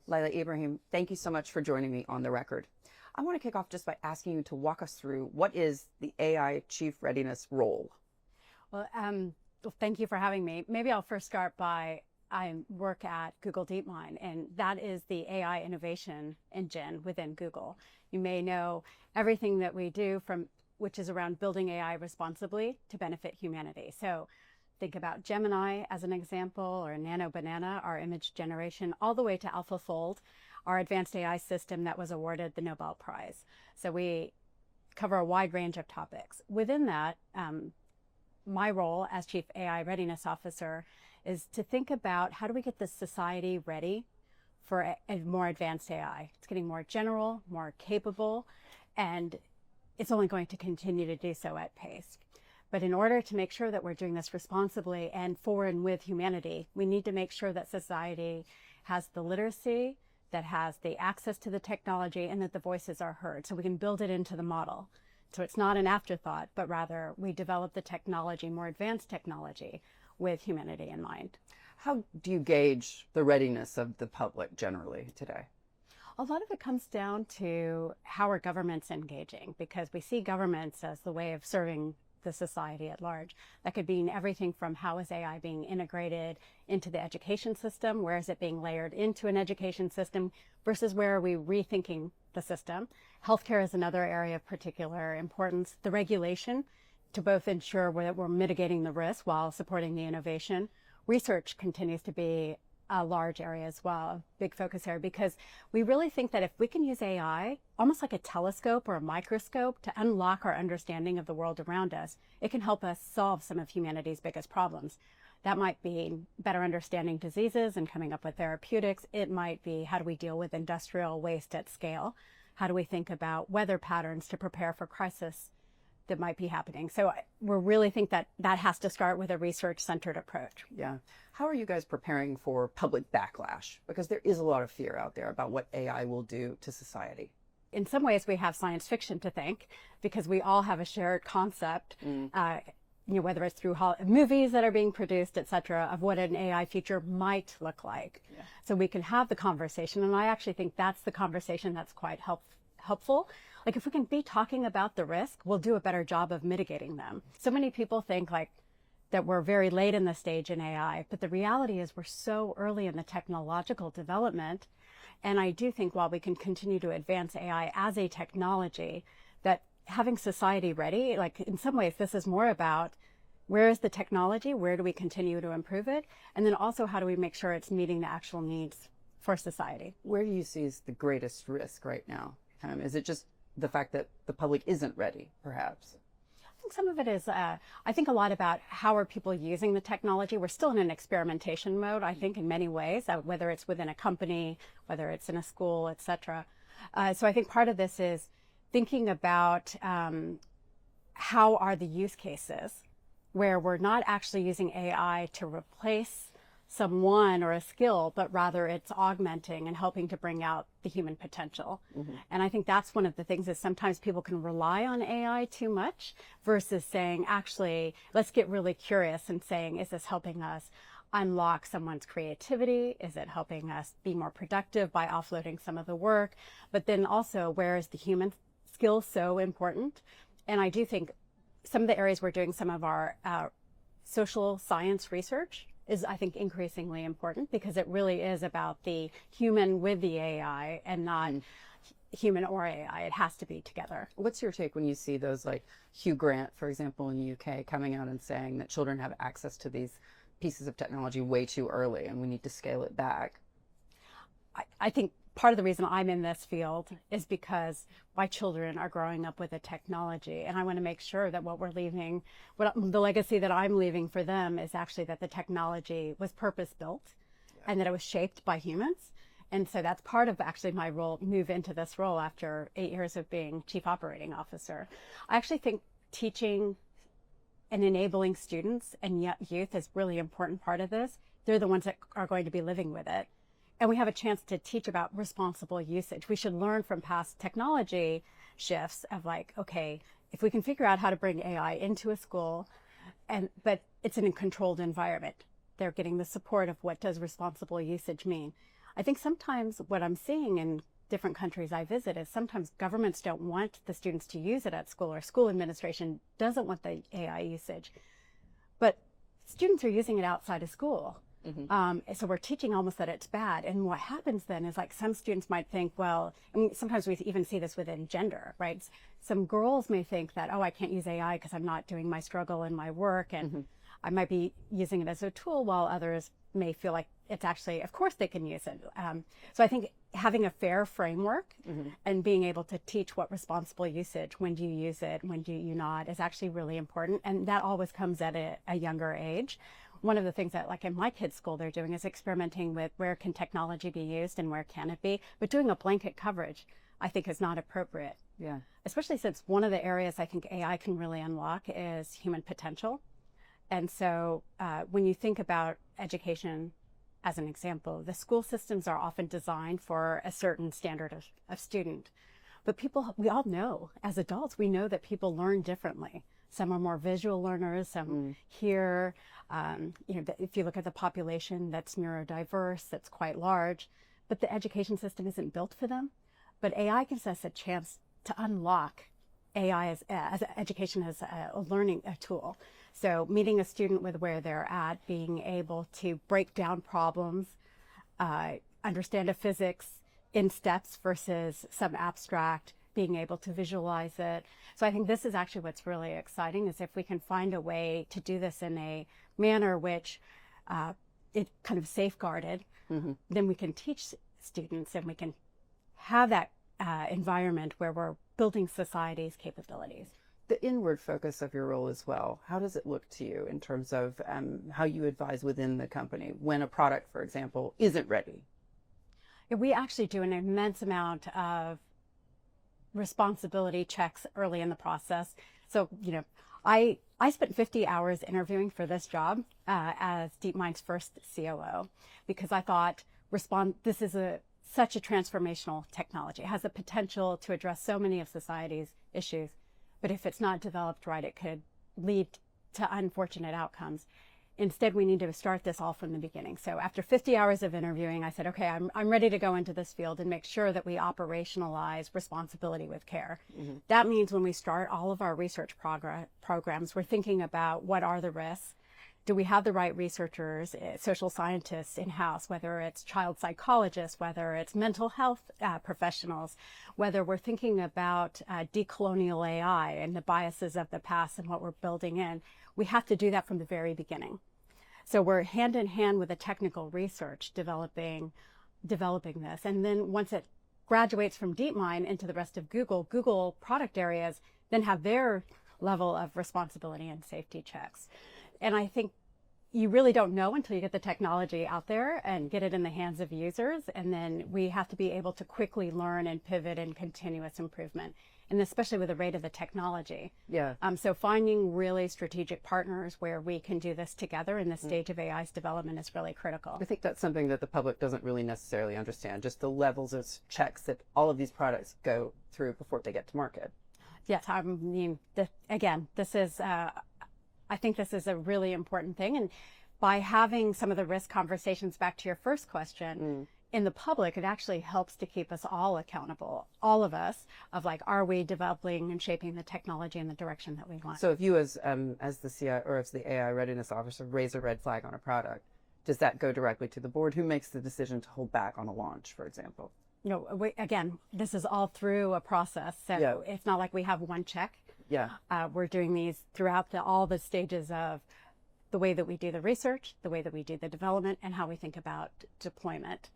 Lila Ibrahim, thank you so much for joining me on The Record. I want to kick off just by asking you to walk us through what is the AI Chief Readiness role? Well, thank you for having me. Maybe I'll first start by I work at Google DeepMind, and that is the AI innovation engine within Google. You may know everything that we do from which is around building AI responsibly to benefit humanity. So think about Gemini as an example, or Nano Banana, our image generation, all the way to AlphaFold, our advanced AI system that was awarded the Nobel Prize. So we cover a wide range of topics. Within that, my role as Chief AI Readiness Officer is to think about how do we get the society ready for a more advanced AI. It's getting more general, more capable, and it's only going to continue to do so at pace. But in order to make sure that we're doing this responsibly and for and with humanity, we need to make sure that society has the literacy, that has the access to the technology, and that the voices are heard, so we can build it into the model. So it's not an afterthought, but rather we develop the technology, more advanced technology, with humanity in mind. How do you gauge the readiness of the public generally today? A lot of it comes down to how are governments engaging, because we see governments as the way of serving the society at large. That could mean everything from how is AI being integrated into the education system, where is it being layered into an education system, versus where are we rethinking the system. Healthcare is another area of particular importance. The regulation to both ensure that we're mitigating the risk while supporting the innovation. Research continues to be a large area as well, a big focus area, because we really think that if we can use AI almost like a telescope or a microscope to unlock our understanding of the world around us, it can help us solve some of humanity's biggest problems. That might be better understanding diseases and coming up with therapeutics. It might be how do we deal with industrial waste at scale? How do we think about weather patterns to prepare for crisis that might be happening? So we really think that that has to start with a research-centered approach. Yeah. How are you guys preparing for public backlash? Because there is a lot of fear out there about what AI will do to society. In some ways, we have science fiction to thank, because we all have a shared concept, whether it's through movies that are being produced, et cetera, of what an AI future might look like. Yeah. So we can have the conversation. And I actually think that's the conversation that's quite helpful. Like, if we can be talking about the risk, we'll do a better job of mitigating them. So many people think that we're very late in the stage in AI, but the reality is we're so early in the technological development. And I do think while we can continue to advance AI as a technology, that having society ready, like in some ways, this is more about where is the technology, where do we continue to improve it, and then also how do we make sure it's meeting the actual needs for society. Where do you see is the greatest risk right now? Is it just the fact that the public isn't ready, perhaps? I think some of it is, I think a lot about how are people using the technology. We're still in an experimentation mode, I think, in many ways, whether it's within a company, whether it's in a school, et cetera. So I think part of this is thinking about how are the use cases where we're not actually using AI to replace someone or a skill, but rather it's augmenting and helping to bring out the human potential. Mm-hmm. And I think that's one of the things is sometimes people can rely on AI too much versus saying, actually, let's get really curious and saying, is this helping us unlock someone's creativity? Is it helping us be more productive by offloading some of the work? But then also, where is the human skill so important? And I do think some of the areas we're doing some of our social science research is, I think, increasingly important, because it really is about the human with the AI and not human or AI. It has to be together. What's your take when you see those like Hugh Grant, for example, in the UK, coming out and saying that children have access to these pieces of technology way too early and we need to scale it back? I think part of the reason I'm in this field is because my children are growing up with a technology, and I want to make sure that what we're leaving, the legacy that I'm leaving for them is actually that the technology was purpose-built and that it was shaped by humans. And so that's part of actually my role, move into this role after 8 years of being Chief Operating Officer. I actually think teaching and enabling students and youth is really important part of this. They're the ones that are going to be living with it. And we have a chance to teach about responsible usage. We should learn from past technology shifts of like, okay, if we can figure out how to bring AI into a school, but it's in a controlled environment, they're getting the support of what does responsible usage mean. I think sometimes what I'm seeing in different countries I visit is sometimes governments don't want the students to use it at school, or school administration doesn't want the AI usage, but students are using it outside of school. So we're teaching almost that it's bad. And what happens then is, like, some students might think, well, and sometimes we even see this within gender, right? Some girls may think that, oh, I can't use AI because I'm not doing my struggle in my work, and I might be using it as a tool, while others may feel like it's actually, of course they can use it. So I think having a fair framework and being able to teach what responsible usage, when do you use it, when do you not, is actually really important. And that always comes at a younger age. One of the things that, like in my kids' school, they're doing is experimenting with where can technology be used and where can it be. But doing a blanket coverage, I think, is not appropriate. Yeah. Especially since one of the areas I think AI can really unlock is human potential. And so when you think about education, as an example, the school systems are often designed for a certain standard of student. But we all know, as adults, we know that people learn differently. Some are more visual learners, some hear. If you look at the population that's neurodiverse, that's quite large, but the education system isn't built for them. But AI gives us a chance to unlock AI as education as a learning tool. So meeting a student with where they're at, being able to break down problems, understand a physics in steps versus some abstract, being able to visualize it. So I think this is actually what's really exciting, is if we can find a way to do this in a manner which it kind of safeguarded, then we can teach students, and we can have that environment where we're building society's capabilities. The inward focus of your role as well, how does it look to you in terms of how you advise within the company when a product, for example, isn't ready? Yeah, we actually do an immense amount of responsibility checks early in the process. So, I spent 50 hours interviewing for this job as DeepMind's first COO, because I thought this is such a transformational technology. It has the potential to address so many of society's issues, but if it's not developed right, it could lead to unfortunate outcomes. Instead, we need to start this all from the beginning. So after 50 hours of interviewing, I said, okay, I'm ready to go into this field and make sure that we operationalize responsibility with care. That means when we start all of our research programs, we're thinking about what are the risks. Do we have the right researchers, social scientists in-house, whether it's child psychologists, whether it's mental health professionals, whether we're thinking about decolonial AI and the biases of the past and what we're building in. We have to do that from the very beginning. So we're hand in hand with the technical research developing this. And then once it graduates from DeepMind into the rest of Google product areas then have their level of responsibility and safety checks. And I think you really don't know until you get the technology out there and get it in the hands of users. And then we have to be able to quickly learn and pivot in continuous improvement. And especially with the rate of the technology. Yeah. So finding really strategic partners where we can do this together in the stage of AI's development is really critical. I think that's something that the public doesn't really necessarily understand, just the levels of checks that all of these products go through before they get to market. Yes, I mean, this is, I think this is a really important thing. And by having some of the risk conversations, back to your first question, in the public, it actually helps to keep us all accountable, all of us, of like, are we developing and shaping the technology in the direction that we want? So if you as the CI or as the AI readiness officer raise a red flag on a product, does that go directly to the board? Who makes the decision to hold back on a launch, for example? Again, this is all through a process. So it's not like we have one check. Yeah. We're doing these throughout all the stages of the way that we do the research, the way that we do the development, and how we think about deployment.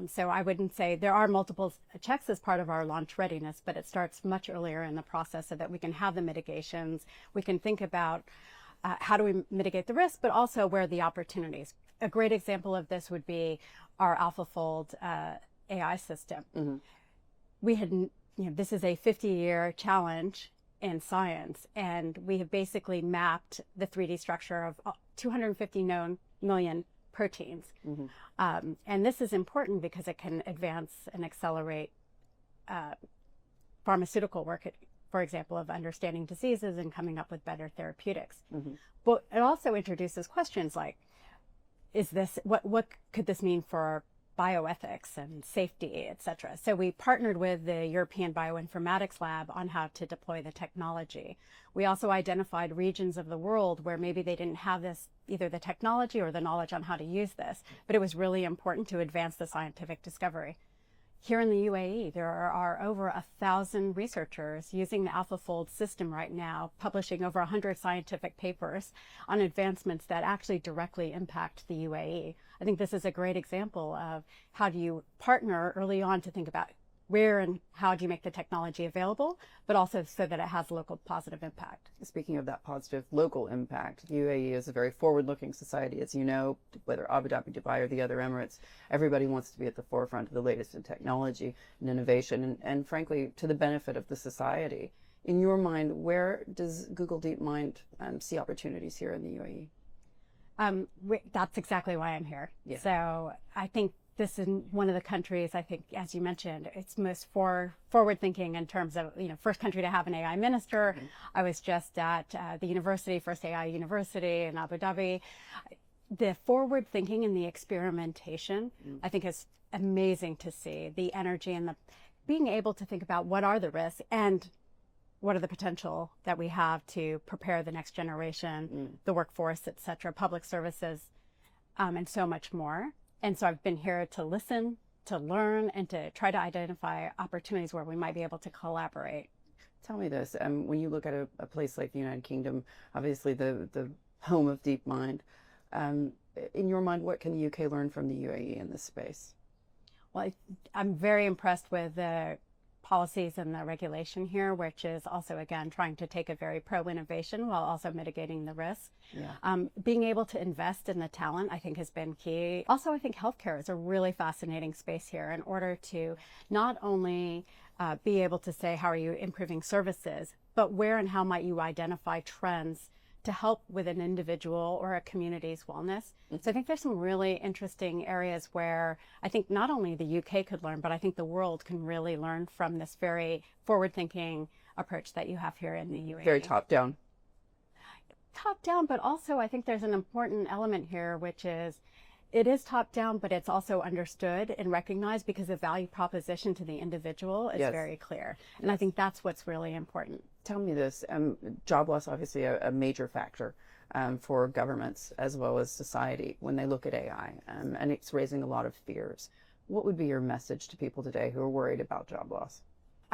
So I wouldn't say there are multiple checks as part of our launch readiness, but it starts much earlier in the process so that we can have the mitigations. We can think about how do we mitigate the risk, but also where are the opportunities. A great example of this would be our AlphaFold AI system. We had, this is a 50-year challenge in science, and we have basically mapped the 3D structure of 250 known million proteins. And this is important because it can advance and accelerate pharmaceutical work, for example, of understanding diseases and coming up with better therapeutics. But it also introduces questions like, what could this mean for bioethics and safety, et cetera. So we partnered with the European Bioinformatics Lab on how to deploy the technology. We also identified regions of the world where maybe they didn't have this, either the technology or the knowledge on how to use this, but it was really important to advance the scientific discovery. Here in the UAE, there are over 1,000 researchers using the AlphaFold system right now, publishing over 100 scientific papers on advancements that actually directly impact the UAE. I think this is a great example of how do you partner early on to think about where and how do you make the technology available, but also so that it has local positive impact. Speaking of that positive local impact, UAE is a very forward-looking society, as you know, whether Abu Dhabi, Dubai, or the other Emirates. Everybody wants to be at the forefront of the latest in technology and innovation, and frankly, to the benefit of the society. In your mind, where does Google DeepMind see opportunities here in the UAE? That's exactly why I'm here. Yeah. So I think this is one of the countries, I think, as you mentioned, it's most forward-thinking in terms of, first country to have an AI minister. Mm-hmm. I was just at the university, first AI university in Abu Dhabi. The forward-thinking and the experimentation, I think, is amazing to see. The energy and the being able to think about what are the risks and what are the potential that we have to prepare the next generation, the workforce, et cetera, public services, and so much more. And so I've been here to listen, to learn, and to try to identify opportunities where we might be able to collaborate. Tell me this, when you look at a place like the United Kingdom, obviously the home of DeepMind, in your mind, what can the UK learn from the UAE in this space? Well, I'm very impressed with the policies and the regulation here, which is also, again, trying to take a very pro-innovation while also mitigating the risk. Yeah. Being able to invest in the talent, I think, has been key. Also, I think healthcare is a really fascinating space here in order to not only be able to say, how are you improving services, but where and how might you identify trends to help with an individual or a community's wellness. So I think there's some really interesting areas where I think not only the UK could learn, but I think the world can really learn from this very forward-thinking approach that you have here in the UAE. Very top-down. Top-down, but also I think there's an important element here, which is it is top-down, but it's also understood and recognized because the value proposition to the individual is very clear. And I think that's what's really important. Tell me this, job loss obviously a major factor for governments as well as society when they look at AI, and it's raising a lot of fears. What would be your message to people today who are worried about job loss?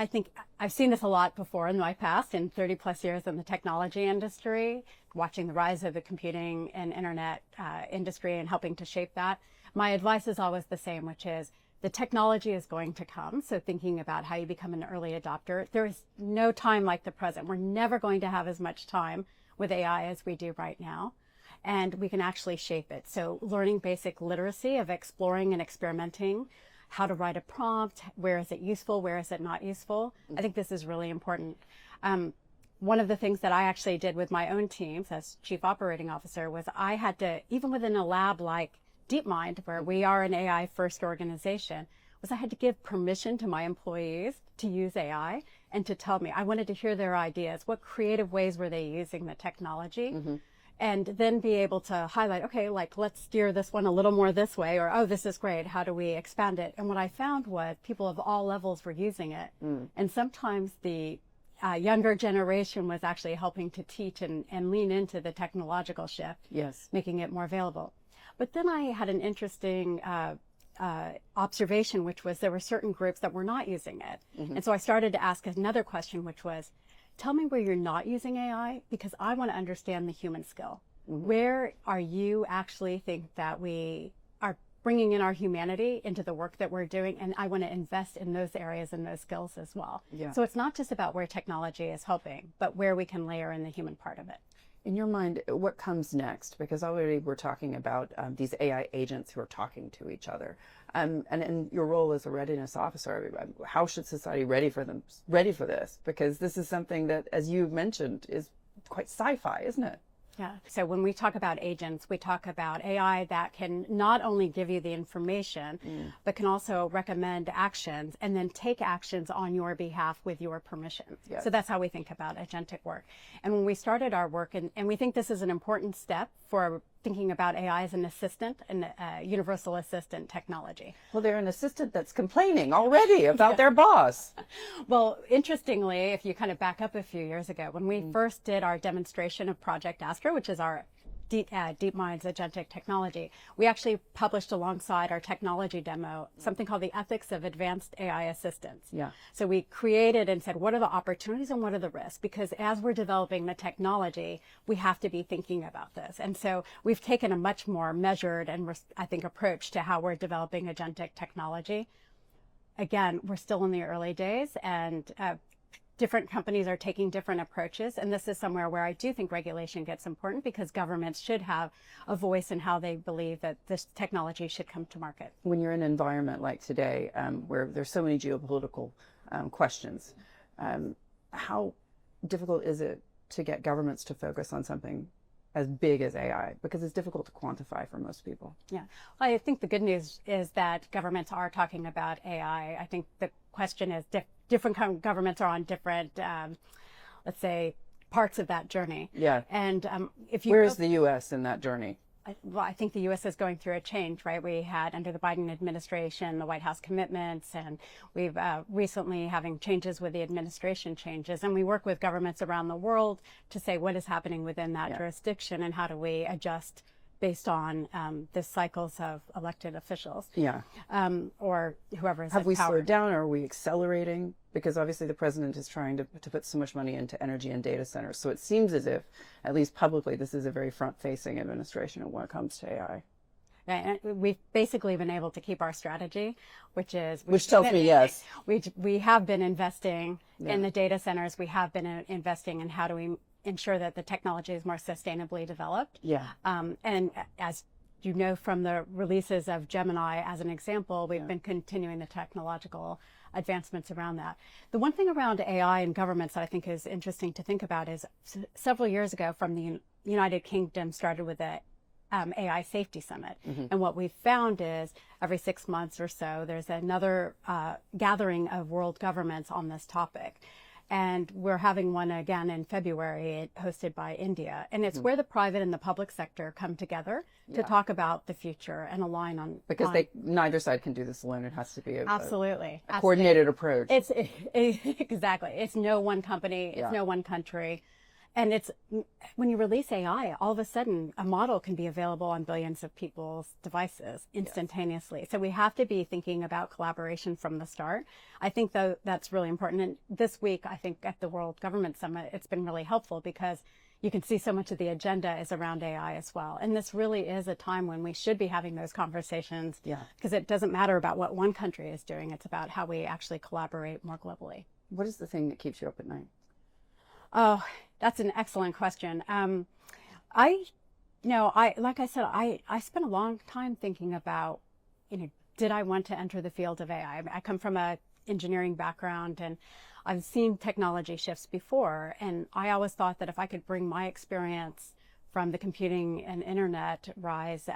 I think I've seen this a lot before in my past, in 30 plus years in the technology industry, watching the rise of the computing and internet industry and helping to shape that. My advice is always the same, which is the technology is going to come. So thinking about how you become an early adopter, there is no time like the present. We're never going to have as much time with AI as we do right now. And we can actually shape it. So learning basic literacy of exploring and experimenting, how to write a prompt, where is it useful, where is it not useful. I think this is really important. One of the things that I actually did with my own teams as chief operating officer was I had to, even within a lab like DeepMind, where we are an AI first organization, was I had to give permission to my employees to use AI and to tell me. I wanted to hear their ideas. What creative ways were they using the technology? And then be able to highlight, okay, like, let's steer this one a little more this way, or, oh, this is great. How do we expand it? And what I found was people of all levels were using it. And sometimes the younger generation was actually helping to teach and lean into the technological shift, making it more available. But then I had an interesting observation, which was there were certain groups that were not using it. And so I started to ask another question, which was, tell me where you're not using AI, because I want to understand the human skill. Where are you actually think that we are bringing in our humanity into the work that we're doing? And I want to invest in those areas and those skills as well. So it's not just about where technology is helping, but where we can layer in the human part of it. In your mind, what comes next? Because already we're talking about these AI agents who are talking to each other. And in your role as a readiness officer, how should society ready for this? Because this is something that, as you mentioned, is quite sci-fi, isn't it? Yeah. So when we talk about agents, we talk about AI that can not only give you the information, but can also recommend actions and then take actions on your behalf with your permission. So that's how we think about agentic work. And when we started our work, and we think this is an important step for thinking about AI as an assistant and universal assistant technology. Well, they're an assistant that's complaining already about their boss. Well, interestingly, if you kind of back up a few years ago, when we first did our demonstration of Project Astra, which is our DeepMind's agentic technology, we actually published alongside our technology demo something called the Ethics of Advanced AI Assistance. Yeah. So we created and said, what are the opportunities and what are the risks? Because as we're developing the technology, we have to be thinking about this. And so we've taken a much more measured and, I think, approach to how we're developing agentic technology. Again, we're still in the early days, and different companies are taking different approaches, and this is somewhere where I do think regulation gets important, because governments should have a voice in how they believe that this technology should come to market. When you're in an environment like today, where there's so many geopolitical questions, how difficult is it to get governments to focus on something as big as AI? Because it's difficult to quantify for most people. Yeah, well, I think the good news is that governments are talking about AI. I think the question is different governments are on different, let's say, parts of that journey. Yeah. And if you where's the U.S. in that journey? Well, I think the U.S. is going through a change, right? We had, under the Biden administration, the White House commitments, and we've recently having changes with the administration changes. And we work with governments around the world to say what is happening within that jurisdiction and how do we adjust based on the cycles of elected officials. Yeah. Or whoever is Have we power. slowed down, or are we accelerating? Because obviously the president is trying to put so much money into energy and data centers. So it seems as if, at least publicly, this is a very front-facing administration when it comes to AI. Right. And we've basically been able to keep our strategy, which tells me yes. We have been investing in the data centers. We have been investing in how do we ensure that the technology is more sustainably developed. Yeah. And as you know from the releases of Gemini, as an example, we've been continuing the technological advancements around that. The one thing around AI and governments that I think is interesting to think about is several years ago from the United Kingdom started with the AI Safety Summit. And what we've found is every 6 months or so, there's another gathering of world governments on this topic. And we're having one again in February, hosted by India. And it's where the private and the public sector come together to talk about the future and align on. Because neither side can do this alone. It has to be a coordinated approach. It's exactly. It's no one company. It's no one country. And it's when you release AI, all of a sudden a model can be available on billions of people's devices instantaneously. So we have to be thinking about collaboration from the start. I think though that's really important. And this week, I think at the World Government Summit, it's been really helpful because you can see so much of the agenda is around AI as well. And this really is a time when we should be having those conversations. Yeah. Because it doesn't matter about what one country is doing. It's about how we actually collaborate more globally. What is the thing that keeps you up at night? Oh, that's an excellent question. Like I said, I spent a long time thinking about, did I want to enter the field of AI? I come from a engineering background, and I've seen technology shifts before. And I always thought that if I could bring my experience from the computing and internet rise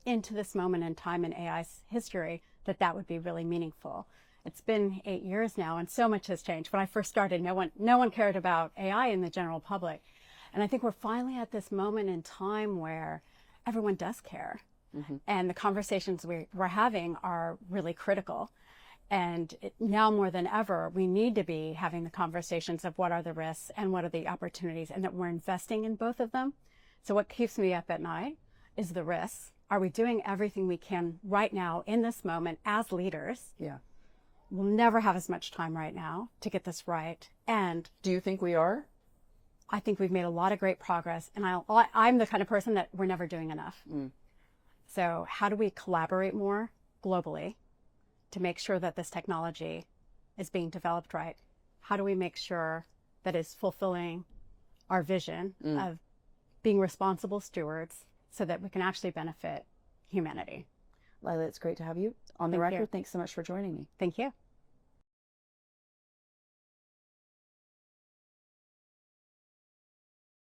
into this moment in time in AI's history, that would be really meaningful. It's been 8 years now, and so much has changed. When I first started, no one cared about AI in the general public. And I think we're finally at this moment in time where everyone does care. And the conversations we're having are really critical. And now more than ever, we need to be having the conversations of what are the risks and what are the opportunities, and that we're investing in both of them. So what keeps me up at night is the risks. Are we doing everything we can right now in this moment as leaders? Yeah. We'll never have as much time right now to get this right. And do you think we are? I think we've made a lot of great progress. And I'm the kind of person that we're never doing enough. So how do we collaborate more globally to make sure that this technology is being developed right? How do we make sure that it's fulfilling our vision of being responsible stewards so that we can actually benefit humanity? Lila, it's great to have you on the record. Thanks so much for joining me. Thank you.